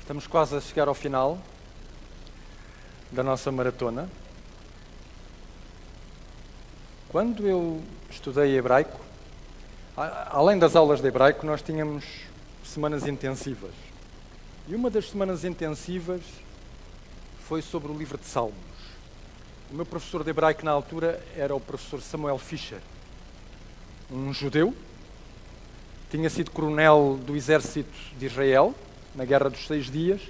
Estamos quase a chegar ao final da nossa maratona. Quando eu estudei hebraico, além das aulas de hebraico, nós tínhamos semanas intensivas. E uma das semanas intensivas foi sobre o livro de Salmos. O meu professor de hebraico na altura era o professor Samuel Fischer, um judeu, tinha sido coronel do exército de Israel na Guerra dos 6 Dias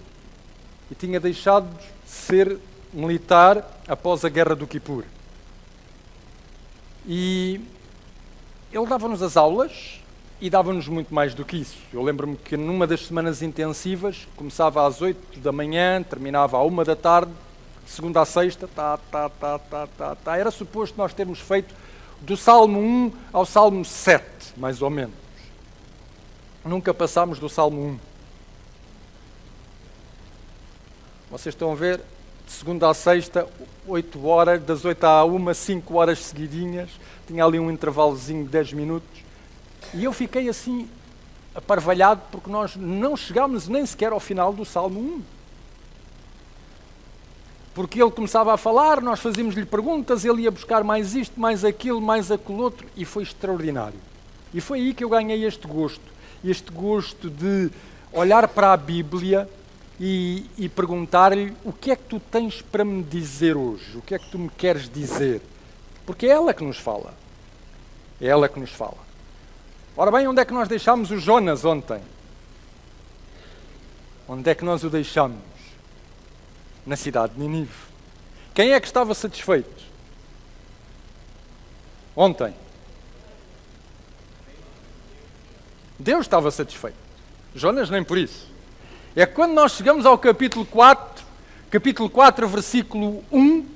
e tinha deixado de ser militar após a Guerra do Quipur. E ele dava-nos as aulas e dava-nos muito mais do que isso. Eu lembro-me que numa das semanas intensivas, começava às 8 da manhã, terminava à 1 da tarde, de segunda à sexta, era suposto nós termos feito do Salmo 1 ao Salmo 7, mais ou menos. Nunca passámos do Salmo 1. Vocês estão a ver, de segunda à sexta, 8 horas, das 8 à 1, 5 horas seguidinhas, tinha ali um intervalozinho de 10 minutos, e eu fiquei assim, aparvalhado, porque nós não chegámos nem sequer ao final do Salmo 1. Porque ele começava a falar, nós fazíamos-lhe perguntas, ele ia buscar mais isto, mais aquilo, mais aquele outro, e foi extraordinário. E foi aí que eu ganhei este gosto de olhar para a Bíblia e perguntar-lhe: o que é que tu tens para me dizer hoje? O que é que tu me queres dizer? Porque é ela que nos fala. É ela que nos fala. Ora bem, onde é que nós deixámos o Jonas ontem? Onde é que nós o deixámos? Na cidade de Nínive. Quem é que estava satisfeito? Ontem. Deus estava satisfeito. Jonas nem por isso. É que quando nós chegamos ao capítulo 4, versículo 1,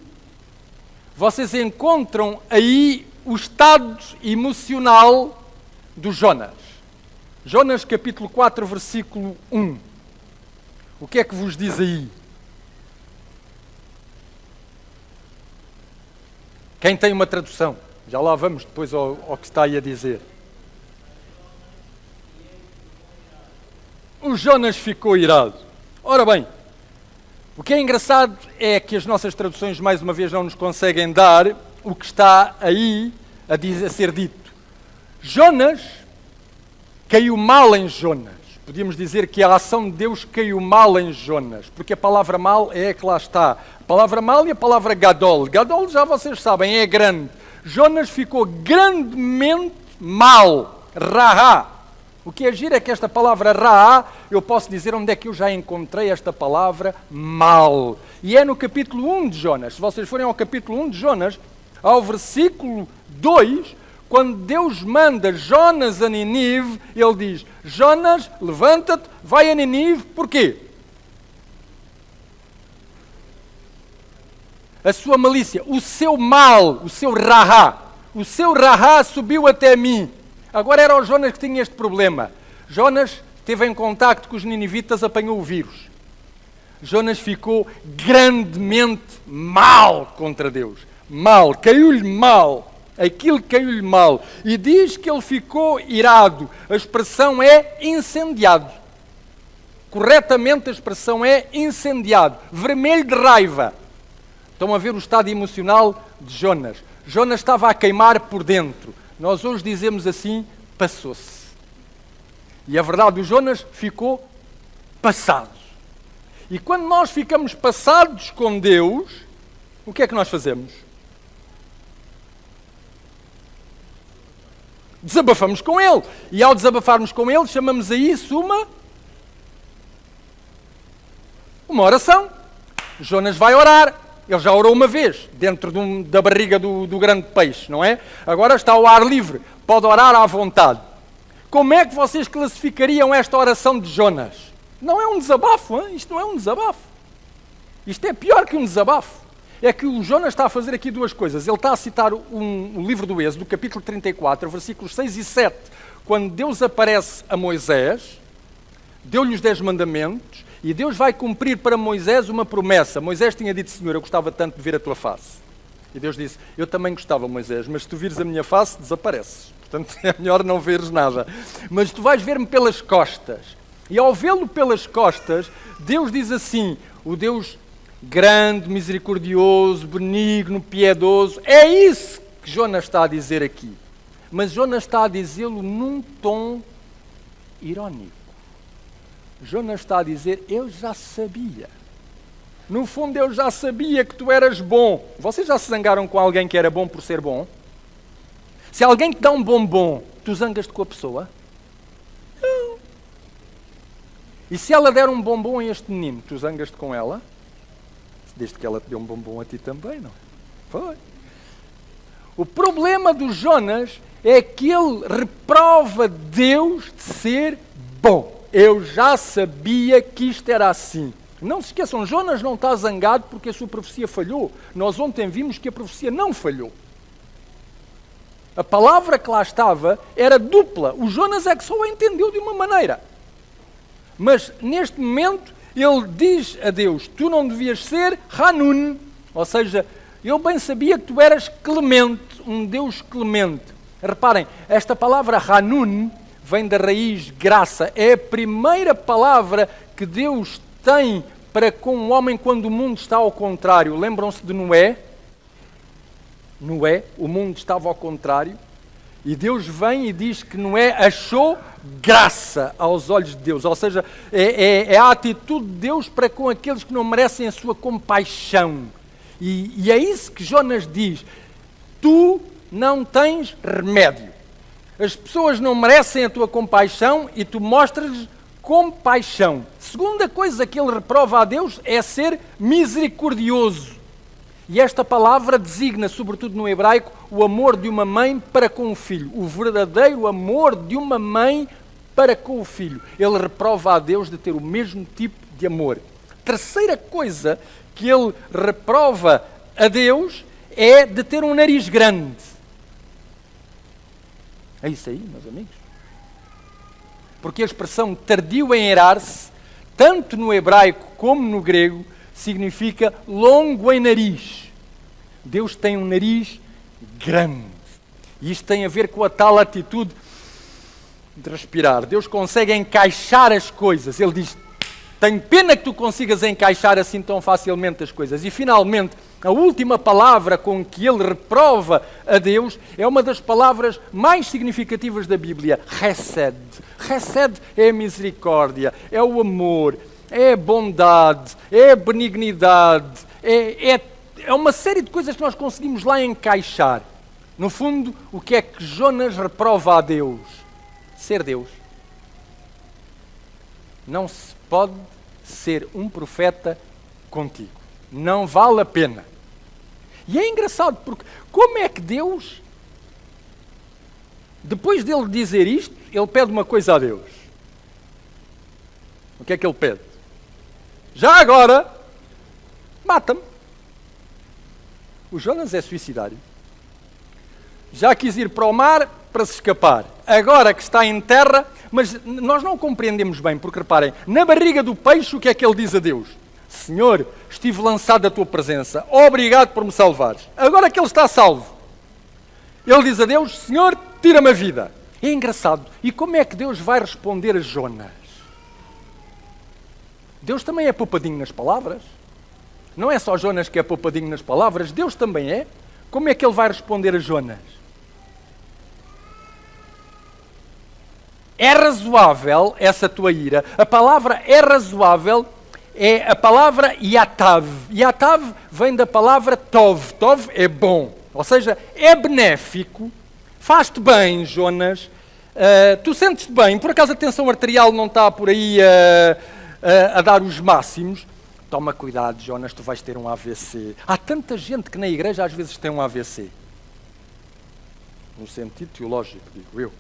vocês encontram aí o estado emocional do Jonas. Jonas, capítulo 4, versículo 1. O que é que vos diz aí? Quem tem uma tradução? Já lá vamos depois ao que está aí a dizer. O Jonas ficou irado. Ora bem, o que é engraçado é que as nossas traduções, mais uma vez, não nos conseguem dar o que está aí a ser dito. Jonas caiu mal em Jonas. Podíamos dizer que a ação de Deus caiu mal em Jonas, porque a palavra mal é a que lá está. A palavra mal e a palavra gadol. Gadol, já vocês sabem, é grande. Jonas ficou grandemente mal. Rahá. O que é giro é que esta palavra Rahá, eu posso dizer onde é que eu já encontrei esta palavra mal. E é no capítulo 1 de Jonas. Se vocês forem ao capítulo 1 de Jonas, ao versículo 2, quando Deus manda Jonas a Nínive, ele diz: Jonas, levanta-te, vai a Nínive. Porquê? A sua malícia, o seu mal, o seu Rahá subiu até mim. Agora era o Jonas que tinha este problema. Jonas esteve em contacto com os ninivitas, apanhou o vírus. Jonas ficou grandemente mal contra Deus. Mal, caiu-lhe mal. Aquilo caiu-lhe mal. E diz que ele ficou irado. A expressão é incendiado. Corretamente a expressão é incendiado. Vermelho de raiva. Estão a ver o estado emocional de Jonas. Jonas estava a queimar por dentro. Nós hoje dizemos assim: passou-se. E a verdade, o Jonas ficou passado. E quando nós ficamos passados com Deus, o que é que nós fazemos? Desabafamos com Ele. E ao desabafarmos com Ele, chamamos a isso uma oração. Jonas vai orar. Ele já orou uma vez, dentro da barriga do grande peixe, não é? Agora está ao ar livre, pode orar à vontade. Como é que vocês classificariam esta oração de Jonas? Não é um desabafo, hein? Isto não é um desabafo. Isto é pior que um desabafo. É que o Jonas está a fazer aqui duas coisas. Ele está a citar o livro do Êxodo, capítulo 34, versículos 6 e 7, quando Deus aparece a Moisés, deu-lhe os 10 mandamentos, e Deus vai cumprir para Moisés uma promessa. Moisés tinha dito: Senhor, eu gostava tanto de ver a tua face. E Deus disse: eu também gostava, Moisés, mas se tu vires a minha face, desapareces. Portanto, é melhor não veres nada. Mas tu vais ver-me pelas costas. E ao vê-lo pelas costas, Deus diz assim, o Deus grande, misericordioso, benigno, piedoso, é isso que Jonas está a dizer aqui. Mas Jonas está a dizê-lo num tom irónico. Jonas está a dizer, eu já sabia. No fundo, eu já sabia que tu eras bom. Vocês já se zangaram com alguém que era bom por ser bom? Se alguém te dá um bombom, tu zangas-te com a pessoa? Não. E se ela der um bombom a este menino, tu zangas-te com ela? Desde que ela te deu um bombom a ti também, não é? Foi. O problema do Jonas é que ele reprova Deus de ser bom. Eu já sabia que isto era assim. Não se esqueçam, Jonas não está zangado porque a sua profecia falhou. Nós ontem vimos que a profecia não falhou. A palavra que lá estava era dupla. O Jonas é que só a entendeu de uma maneira. Mas neste momento ele diz a Deus, tu não devias ser Hanun. Ou seja, eu bem sabia que tu eras clemente, um Deus clemente. Reparem, esta palavra Hanun vem da raiz graça. É a primeira palavra que Deus tem para com o homem quando o mundo está ao contrário. Lembram-se de Noé? Noé, o mundo estava ao contrário. E Deus vem e diz que Noé achou graça aos olhos de Deus. Ou seja, é a atitude de Deus para com aqueles que não merecem a sua compaixão. E é isso que Jonas diz. Tu não tens remédio. As pessoas não merecem a tua compaixão e tu mostras-lhes compaixão. Segunda coisa que ele reprova a Deus é ser misericordioso. E esta palavra designa, sobretudo no hebraico, o amor de uma mãe para com o filho. O verdadeiro amor de uma mãe para com o filho. Ele reprova a Deus de ter o mesmo tipo de amor. Terceira coisa que ele reprova a Deus é de ter um nariz grande. É isso aí, meus amigos. Porque a expressão tardio em irar-se, tanto no hebraico como no grego, significa longo em nariz. Deus tem um nariz grande. E isto tem a ver com a tal atitude de respirar. Deus consegue encaixar as coisas. Ele diz, tenho pena que tu consigas encaixar assim tão facilmente as coisas. E finalmente, a última palavra com que ele reprova a Deus é uma das palavras mais significativas da Bíblia, Hesed. Hesed é a misericórdia, é o amor, é a bondade, é a benignidade, é uma série de coisas que nós conseguimos lá encaixar. No fundo, o que é que Jonas reprova a Deus? Ser Deus. Não se pode ser um profeta contigo. Não vale a pena. E é engraçado, porque como é que Deus, depois dele dizer isto, ele pede uma coisa a Deus. O que é que ele pede? Já agora, mata-me. O Jonas é suicidário. Já quis ir para o mar para se escapar. Agora que está em terra, mas nós não compreendemos bem, porque reparem, na barriga do peixe o que é que ele diz a Deus? Senhor, estive lançado da tua presença, obrigado por me salvares. Agora que ele está salvo, ele diz a Deus, Senhor, tira-me a vida. É engraçado. E como é que Deus vai responder a Jonas? Deus também é poupadinho nas palavras. Não é só Jonas que é poupadinho nas palavras, Deus também é. Como é que ele vai responder a Jonas? É razoável essa tua ira. A palavra é razoável é a palavra yatav. Yatav vem da palavra tov. Tov é bom. Ou seja, é benéfico. Faz-te bem, Jonas. Tu sentes-te bem. Por acaso a tensão arterial não está por aí a dar os máximos. Toma cuidado, Jonas, tu vais ter um AVC. Há tanta gente que na igreja às vezes tem um AVC. No sentido teológico, digo eu.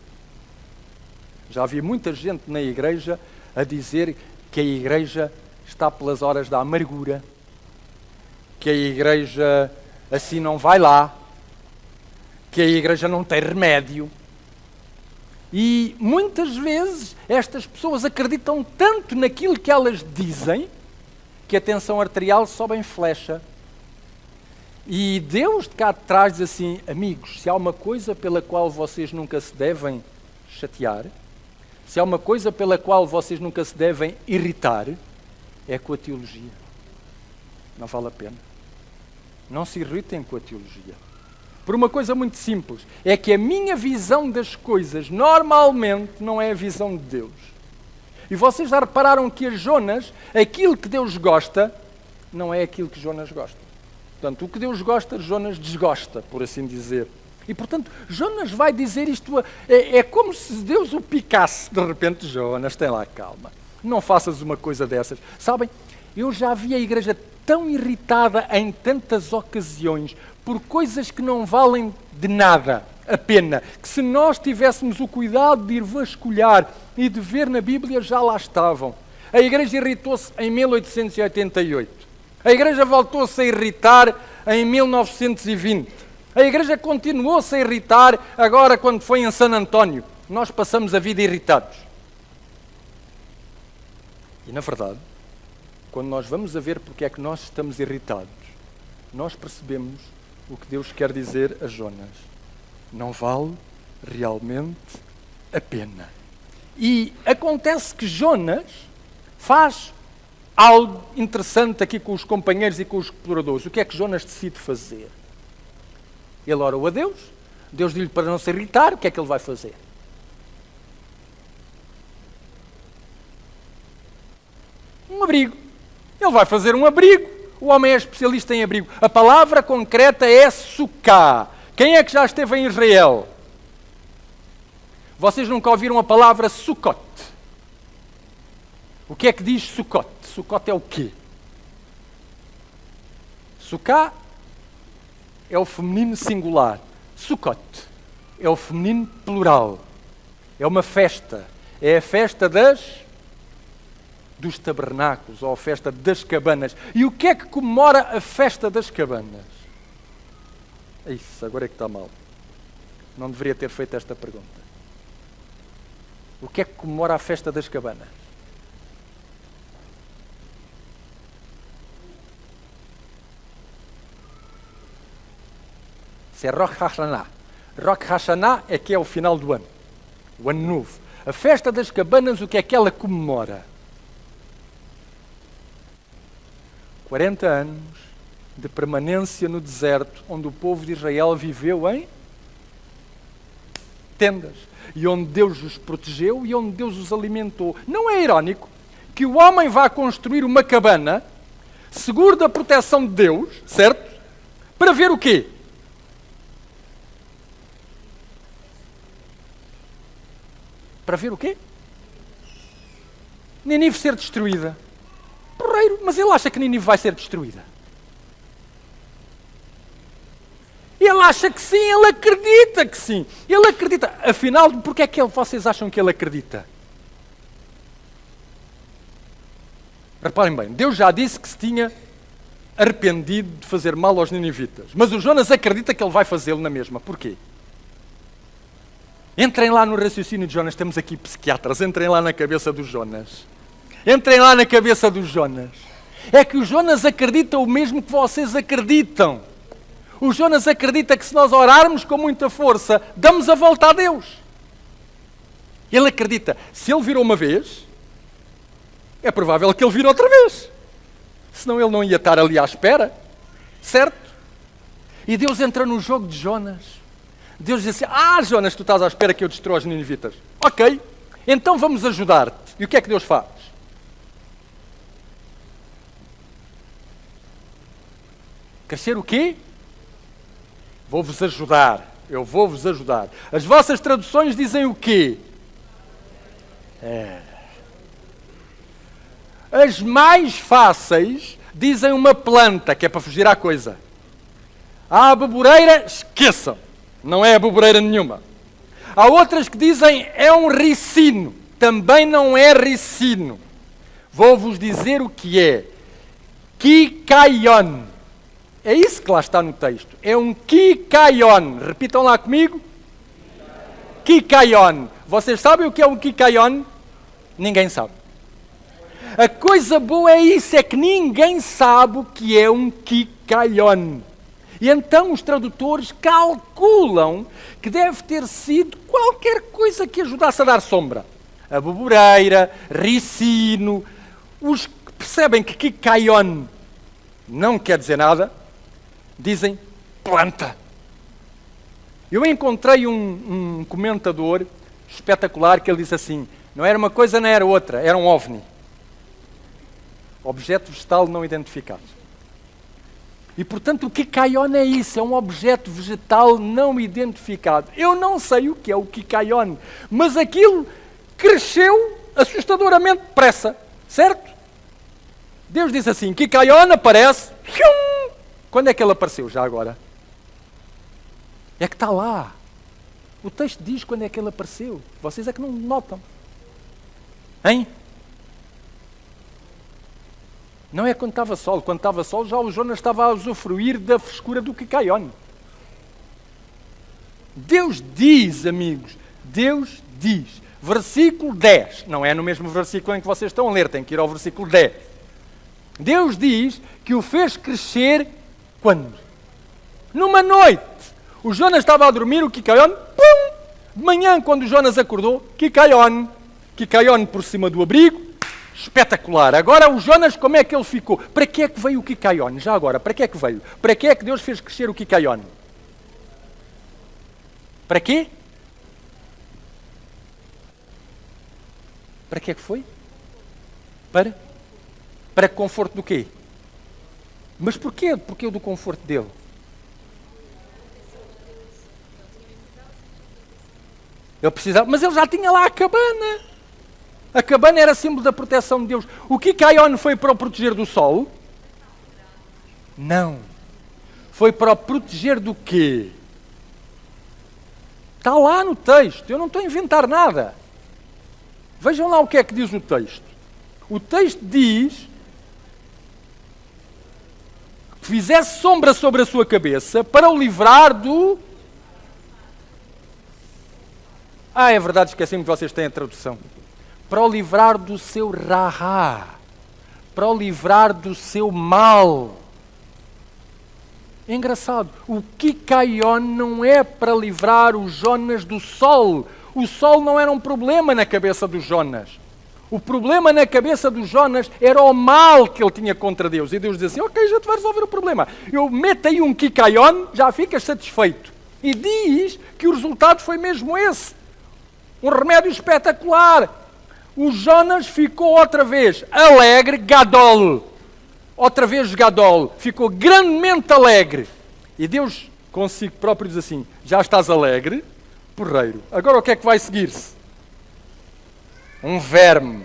Já havia muita gente na igreja a dizer que a igreja está pelas horas da amargura, que a igreja assim não vai lá, que a igreja não tem remédio. E muitas vezes estas pessoas acreditam tanto naquilo que elas dizem que a tensão arterial sobe em flecha. E Deus de cá de trás diz assim, amigos, se há uma coisa pela qual vocês nunca se devem chatear, Se há uma coisa pela qual vocês nunca se devem irritar, é com a teologia. Não vale a pena. Não se irritem com a teologia. Por uma coisa muito simples, é que a minha visão das coisas normalmente não é a visão de Deus. E vocês já repararam que a Jonas, aquilo que Deus gosta, não é aquilo que Jonas gosta. Portanto, o que Deus gosta, Jonas desgosta, por assim dizer. E, portanto, Jonas vai dizer isto, é como se Deus o picasse. De repente, Jonas, tem lá calma. Não faças uma coisa dessas. Sabem, eu já vi a igreja tão irritada em tantas ocasiões por coisas que não valem de nada a pena, que se nós tivéssemos o cuidado de ir vasculhar e de ver na Bíblia, já lá estavam. A igreja irritou-se em 1888. A igreja voltou-se a irritar em 1920. A igreja continuou-se a irritar agora quando foi em San António. Nós passamos a vida irritados. E na verdade, quando nós vamos a ver porque é que nós estamos irritados, nós percebemos o que Deus quer dizer a Jonas. Não vale realmente a pena. E acontece que Jonas faz algo interessante aqui com os companheiros e com os exploradores. O que é que Jonas decide fazer? Ele orou a Deus, Deus diz-lhe para não se irritar, o que é que ele vai fazer? Um abrigo. Ele vai fazer um abrigo. O homem é especialista em abrigo. A palavra concreta é sucá. Quem é que já esteve em Israel? Vocês nunca ouviram a palavra Sukkot? O que é que diz Sukkot? Sukkot é o quê? Sukkah é o feminino singular. Sukkot é o feminino plural. É uma festa. É a festa dos tabernáculos, ou a festa das cabanas. E o que é que comemora a festa das cabanas? Isso, agora é que está mal. Não deveria ter feito esta pergunta. O que é que comemora a festa das cabanas? Isso é Rosh Hashanah. Rosh Hashanah é que é o final do ano. O ano novo. A festa das cabanas, o que é que ela comemora? 40 anos de permanência no deserto, onde o povo de Israel viveu em tendas, e onde Deus os protegeu e onde Deus os alimentou. Não é irónico que o homem vá construir uma cabana, seguro da proteção de Deus, certo? Para ver o quê? Para ver o quê? Nínive ser destruída. Porreiro, mas ele acha que Nínive vai ser destruída. Ele acha que sim, ele acredita que sim. Ele acredita. Afinal, porque é que vocês acham que ele acredita? Reparem bem, Deus já disse que se tinha arrependido de fazer mal aos ninivitas. Mas o Jonas acredita que ele vai fazê-lo na mesma. Porquê? Entrem lá no raciocínio de Jonas. Temos aqui psiquiatras. Entrem lá na cabeça do Jonas. Entrem lá na cabeça do Jonas. É que o Jonas acredita o mesmo que vocês acreditam. O Jonas acredita que se nós orarmos com muita força, damos a volta a Deus. Ele acredita, se ele virou uma vez, é provável que ele vire outra vez. Senão ele não ia estar ali à espera. Certo? E Deus entra no jogo de Jonas. Deus diz assim, Jonas, tu estás à espera que eu destrua os ninivitas. Ok, então vamos ajudar-te. E o que é que Deus faz? Crescer o quê? Vou-vos ajudar. Eu vou-vos ajudar. As vossas traduções dizem o quê? As mais fáceis dizem uma planta, que é para fugir à coisa. Há a beboreira, esqueçam. Não é a beboreira nenhuma. Há outras que dizem é um ricino. Também não é ricino. Vou-vos dizer o que é. Kikaion. É isso que lá está no texto. É um kikaion. Repitam lá comigo. Kikaion. Vocês sabem o que é um kikaion? Ninguém sabe. A coisa boa é isso, é que ninguém sabe o que é um kikaion. E então os tradutores calculam que deve ter sido qualquer coisa que ajudasse a dar sombra. a boboreira, ricino. Os que percebem que Kikaion não quer dizer nada, dizem planta. Eu encontrei um comentador espetacular que ele disse assim, não era uma coisa nem era outra, era um OVNI. Objeto vegetal não identificado. E portanto o Kikaion é isso, é um objeto vegetal não identificado. Eu não sei o que é o Kikaion, mas aquilo cresceu assustadoramente depressa, certo? Deus disse assim, Kikaion aparece, quando é que ele apareceu já agora? É que está lá. O texto diz quando é que ele apareceu. Vocês é que não notam. Hein? Não é quando estava sol. Quando estava sol já o Jonas estava a usufruir da frescura do Kikaion. Deus diz, amigos, Deus diz. Versículo 10. Não é no mesmo versículo em que vocês estão a ler, tem que ir ao versículo 10. Deus diz que o fez crescer quando? Numa noite. O Jonas estava a dormir, o Kikaion, pum! De manhã, quando o Jonas acordou, Kikaion por cima do abrigo, espetacular. Agora o Jonas, como é que ele ficou? Para que é que veio o Kikaion? Já agora, para que é que veio? Para que é que Deus fez crescer o Kikaion? Para quê? Para que é que foi? Para conforto do quê? Mas porquê? Porquê do conforto dele? Ele precisava, mas ele já tinha lá a cabana. A cabana era símbolo da proteção de Deus. O Kikaion foi para o proteger do sol? Não. Foi para o proteger do quê? Está lá no texto. Eu não estou a inventar nada. Vejam lá o que é que diz o texto. O texto diz que fizesse sombra sobre a sua cabeça para o livrar do... é verdade, esqueci-me que vocês têm a tradução. Para o livrar do seu rahá. Para o livrar do seu mal. É engraçado. O Kikaion não é para livrar o Jonas do sol. O sol não era um problema na cabeça do Jonas. O problema na cabeça do Jonas era o mal que ele tinha contra Deus. E Deus dizia assim, ok, já te vai resolver o problema. Eu meto aí um Kikaion, já ficas satisfeito. E diz que o resultado foi mesmo esse. Um remédio espetacular. O Jonas ficou outra vez alegre, gadol. Outra vez gadol. Ficou grandemente alegre. E Deus consigo próprio diz assim, já estás alegre, porreiro. Agora o que é que vai seguir-se? Um verme.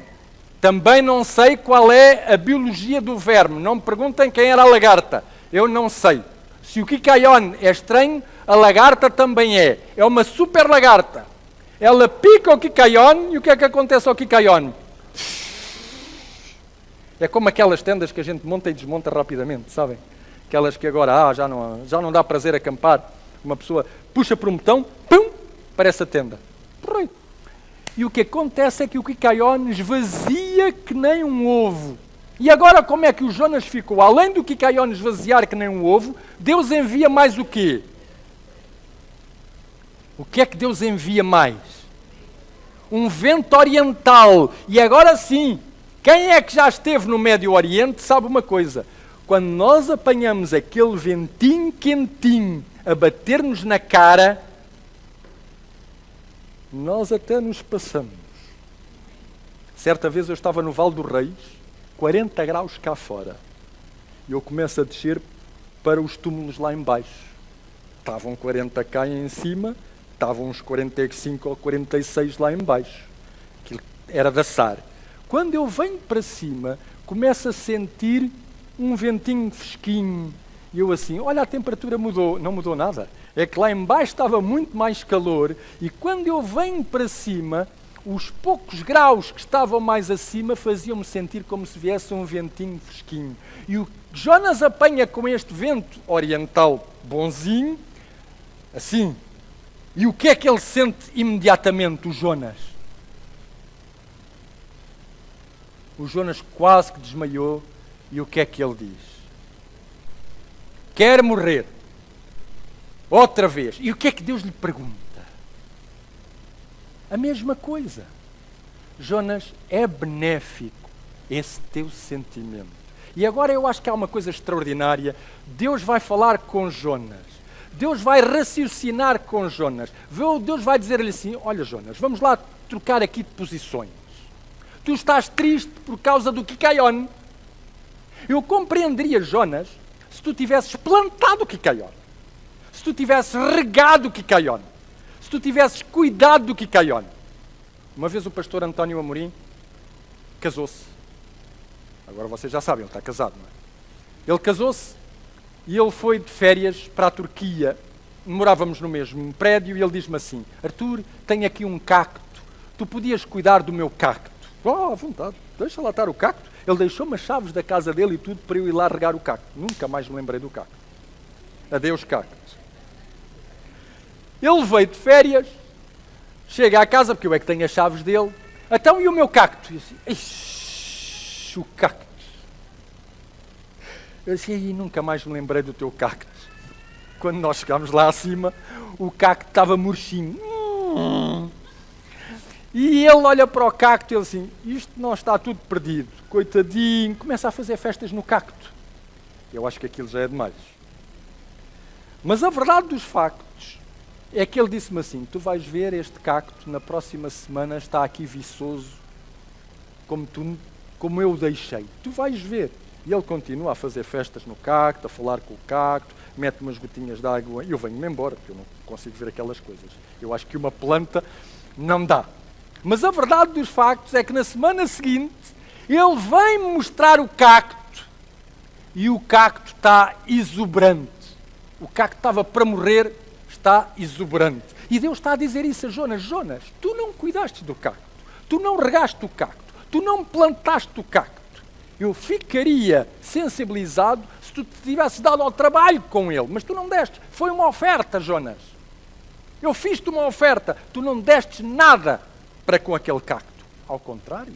Também não sei qual é a biologia do verme. Não me perguntem quem era a lagarta. Eu não sei. Se o Kikaion é estranho, a lagarta também é. É uma super lagarta. Ela pica o Kikaion e o que é que acontece ao Kikaion? É como aquelas tendas que a gente monta e desmonta rapidamente, sabem? Aquelas que agora já não dá prazer acampar. Uma pessoa puxa por um botão, pum, parece a tenda. Perfeito. E o que acontece é que o Kikaion esvazia que nem um ovo. E agora como é que o Jonas ficou? Além do Kikaion esvaziar que nem um ovo, Deus envia mais o quê? O que é que Deus envia mais? Um vento oriental. E agora sim, quem é que já esteve no Médio Oriente sabe uma coisa. Quando nós apanhamos aquele ventinho quentinho a bater-nos na cara, nós até nos passamos. Certa vez eu estava no Vale dos Reis, 40 graus cá fora. E eu começo a descer para os túmulos lá em baixo. Estavam 40 cá em cima, estavam uns 45 ou 46 lá em baixo. Aquilo era de assar. Quando eu venho para cima, começo a sentir um ventinho fresquinho. E eu assim, olha, a temperatura mudou. Não mudou nada. É que lá em baixo estava muito mais calor. E quando eu venho para cima, os poucos graus que estavam mais acima faziam-me sentir como se viesse um ventinho fresquinho. E o Jonas apanha com este vento oriental bonzinho, assim. E o que é que ele sente imediatamente, o Jonas? O Jonas quase que desmaiou. E o que é que ele diz? Quer morrer. Outra vez. E o que é que Deus lhe pergunta? A mesma coisa. Jonas, é benéfico esse teu sentimento. E agora eu acho que há uma coisa extraordinária. Deus vai falar com Jonas. Deus vai raciocinar com Jonas. Deus vai dizer-lhe assim, olha Jonas, vamos lá trocar aqui de posições. Tu estás triste por causa do Quicaion. Eu compreenderia, Jonas, se tu tivesses plantado o Quicaion. Se tu tivesses regado o Quicaion. Se tu tivesses cuidado do Quicaion. Uma vez o pastor António Amorim casou-se. Agora vocês já sabem, ele está casado, não é? Ele casou-se e ele foi de férias para a Turquia. Morávamos no mesmo prédio e ele diz-me assim, Arthur, tenho aqui um cacto. Tu podias cuidar do meu cacto? À vontade, deixa lá estar o cacto. Ele deixou-me as chaves da casa dele e tudo para eu ir lá regar o cacto. Nunca mais me lembrei do cacto. Adeus, cacto. Ele veio de férias, chega à casa, porque eu é que tenho as chaves dele. Então, e o meu cacto? E assim, ixi, o cacto. Eu disse, e nunca mais me lembrei do teu cacto. Quando nós chegámos lá acima, o cacto estava murchinho. E ele olha para o cacto e ele assim, isto não está tudo perdido. Coitadinho, começa a fazer festas no cacto. Eu acho que aquilo já é demais. Mas a verdade dos factos é que ele disse-me assim, tu vais ver este cacto, na próxima semana está aqui viçoso, como eu o deixei. Tu vais ver. E ele continua a fazer festas no cacto, a falar com o cacto, mete umas gotinhas de água e eu venho-me embora, porque eu não consigo ver aquelas coisas. Eu acho que uma planta não dá. Mas a verdade dos factos é que na semana seguinte ele vem-me mostrar o cacto e o cacto está exuberante. O cacto estava para morrer, está exuberante. E Deus está a dizer isso a Jonas. Jonas, tu não cuidaste do cacto, tu não regaste o cacto, tu não plantaste o cacto. Eu ficaria sensibilizado se tu te tivesses dado ao trabalho com ele, mas tu não deste. Foi uma oferta, Jonas. Eu fiz-te uma oferta, tu não deste nada para com aquele cacto. Ao contrário.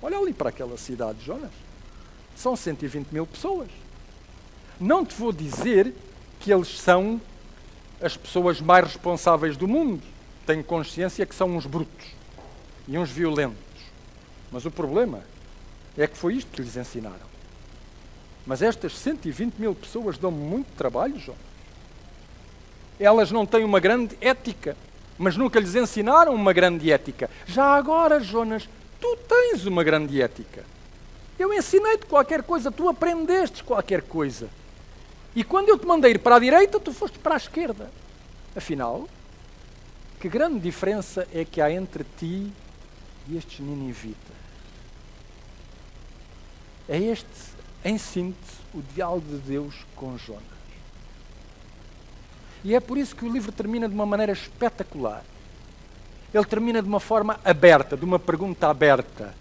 Olha ali para aquela cidade, Jonas. São 120 mil pessoas. Não te vou dizer que eles são as pessoas mais responsáveis do mundo. Tenho consciência que são uns brutos e uns violentos. Mas o problema é que foi isto que lhes ensinaram. Mas estas 120 mil pessoas dão muito trabalho, Jonas. Elas não têm uma grande ética, mas nunca lhes ensinaram uma grande ética. Já agora, Jonas, tu tens uma grande ética. Eu ensinei-te qualquer coisa, tu aprendeste qualquer coisa. E quando eu te mandei ir para a direita, tu foste para a esquerda. Afinal, que grande diferença é que há entre ti e estes ninivitas? É este, em síntese, o diálogo de Deus com Jonas. E é por isso que o livro termina de uma maneira espetacular. Ele termina de uma forma aberta, de uma pergunta aberta.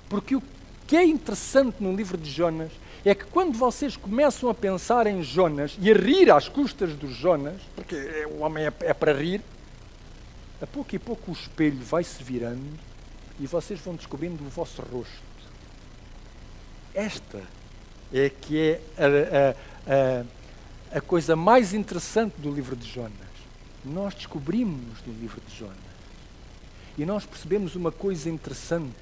Porque o que é interessante no livro de Jonas é que quando vocês começam a pensar em Jonas e a rir às custas dos Jonas, porque o homem é para rir, a pouco e pouco o espelho vai se virando e vocês vão descobrindo o vosso rosto. Esta é que é a coisa mais interessante do livro de Jonas. Nós descobrimos no livro de Jonas e nós percebemos uma coisa interessante.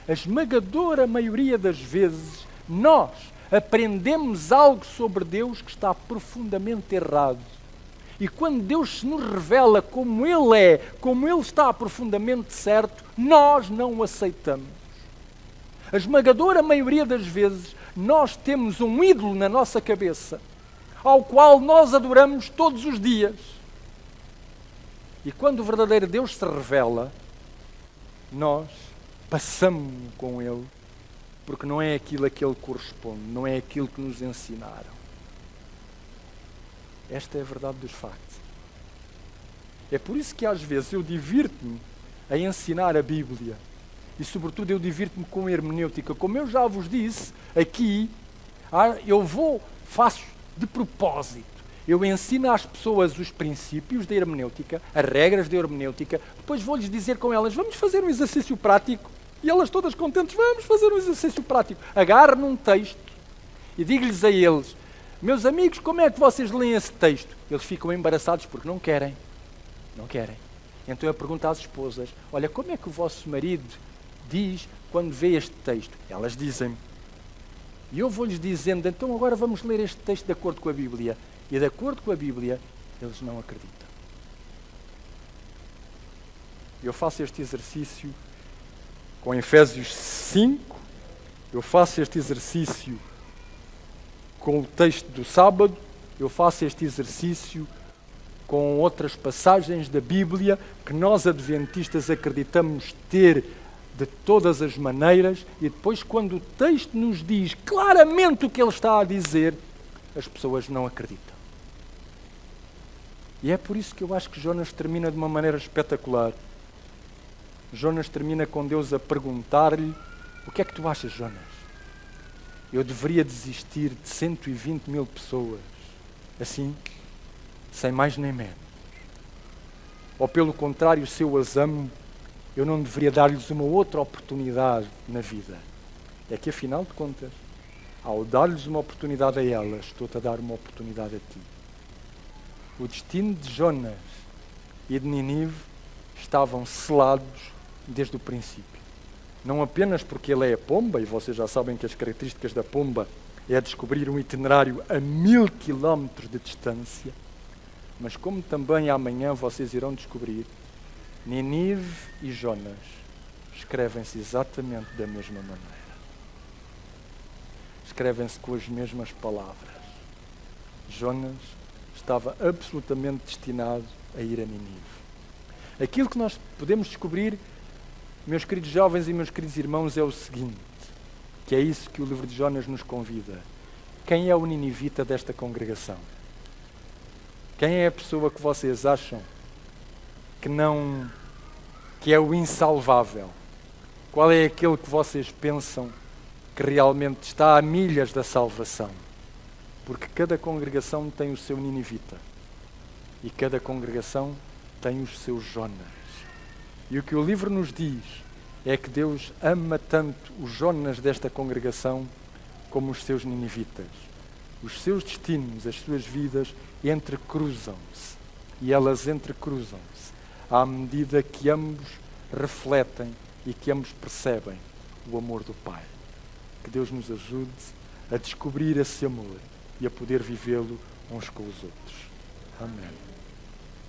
A esmagadora maioria das vezes nós aprendemos algo sobre Deus que está profundamente errado. E quando Deus se nos revela como Ele é, como Ele está profundamente certo, nós não o aceitamos. A esmagadora maioria das vezes, nós temos um ídolo na nossa cabeça, ao qual nós adoramos todos os dias. E quando o verdadeiro Deus se revela, nós passamos com Ele, porque não é aquilo a que Ele corresponde, não é aquilo que nos ensinaram. Esta é a verdade dos factos. É por isso que às vezes eu divirto-me a ensinar a Bíblia. E, sobretudo, eu divirto-me com a hermenêutica. Como eu já vos disse, aqui, faço de propósito. Eu ensino às pessoas os princípios da hermenêutica, as regras da hermenêutica, depois vou-lhes dizer com elas, vamos fazer um exercício prático. E elas todas contentes, vamos fazer um exercício prático. Agarro num texto e digo-lhes a eles, meus amigos, como é que vocês leem esse texto? Eles ficam embaraçados porque não querem. Não querem. Então eu pergunto às esposas, olha, como é que o vosso marido diz quando vê este texto? Elas dizem-me. E eu vou-lhes dizendo, então agora vamos ler este texto de acordo com a Bíblia. E de acordo com a Bíblia, eles não acreditam. Eu faço este exercício com Efésios 5, eu faço este exercício com o texto do sábado, eu faço este exercício com outras passagens da Bíblia que nós adventistas acreditamos ter de todas as maneiras, e depois quando o texto nos diz claramente o que ele está a dizer, as pessoas não acreditam. E é por isso que eu acho que Jonas termina de uma maneira espetacular. Jonas termina com Deus a perguntar-lhe, o que é que tu achas, Jonas? Eu deveria desistir de 120 mil pessoas, assim, sem mais nem menos. Ou pelo contrário, se eu as amo, eu não deveria dar-lhes uma outra oportunidade na vida. É que afinal de contas, ao dar-lhes uma oportunidade a elas, estou-te a dar uma oportunidade a ti. O destino de Jonas e de Nínive estavam selados desde o princípio. Não apenas porque ele é a pomba, e vocês já sabem que as características da pomba é descobrir um itinerário a 1000 quilómetros de distância, mas como também amanhã vocês irão descobrir, Nínive e Jonas escrevem-se exatamente da mesma maneira. Escrevem-se com as mesmas palavras. Jonas estava absolutamente destinado a ir a Nínive. Aquilo que nós podemos descobrir, meus queridos jovens e meus queridos irmãos, é o seguinte, que é isso que o livro de Jonas nos convida. Quem é o ninivita desta congregação? Quem é a pessoa que vocês acham que é o insalvável? Qual é aquele que vocês pensam que realmente está a milhas da salvação? Porque cada congregação tem o seu ninivita e cada congregação tem os seus Jonas. E o que o livro nos diz é que Deus ama tanto os Jonas desta congregação como os seus ninivitas. Os seus destinos, as suas vidas entrecruzam-se, e elas entrecruzam-se à medida que ambos refletem e que ambos percebem o amor do Pai. Que Deus nos ajude a descobrir esse amor e a poder vivê-lo uns com os outros. Amém.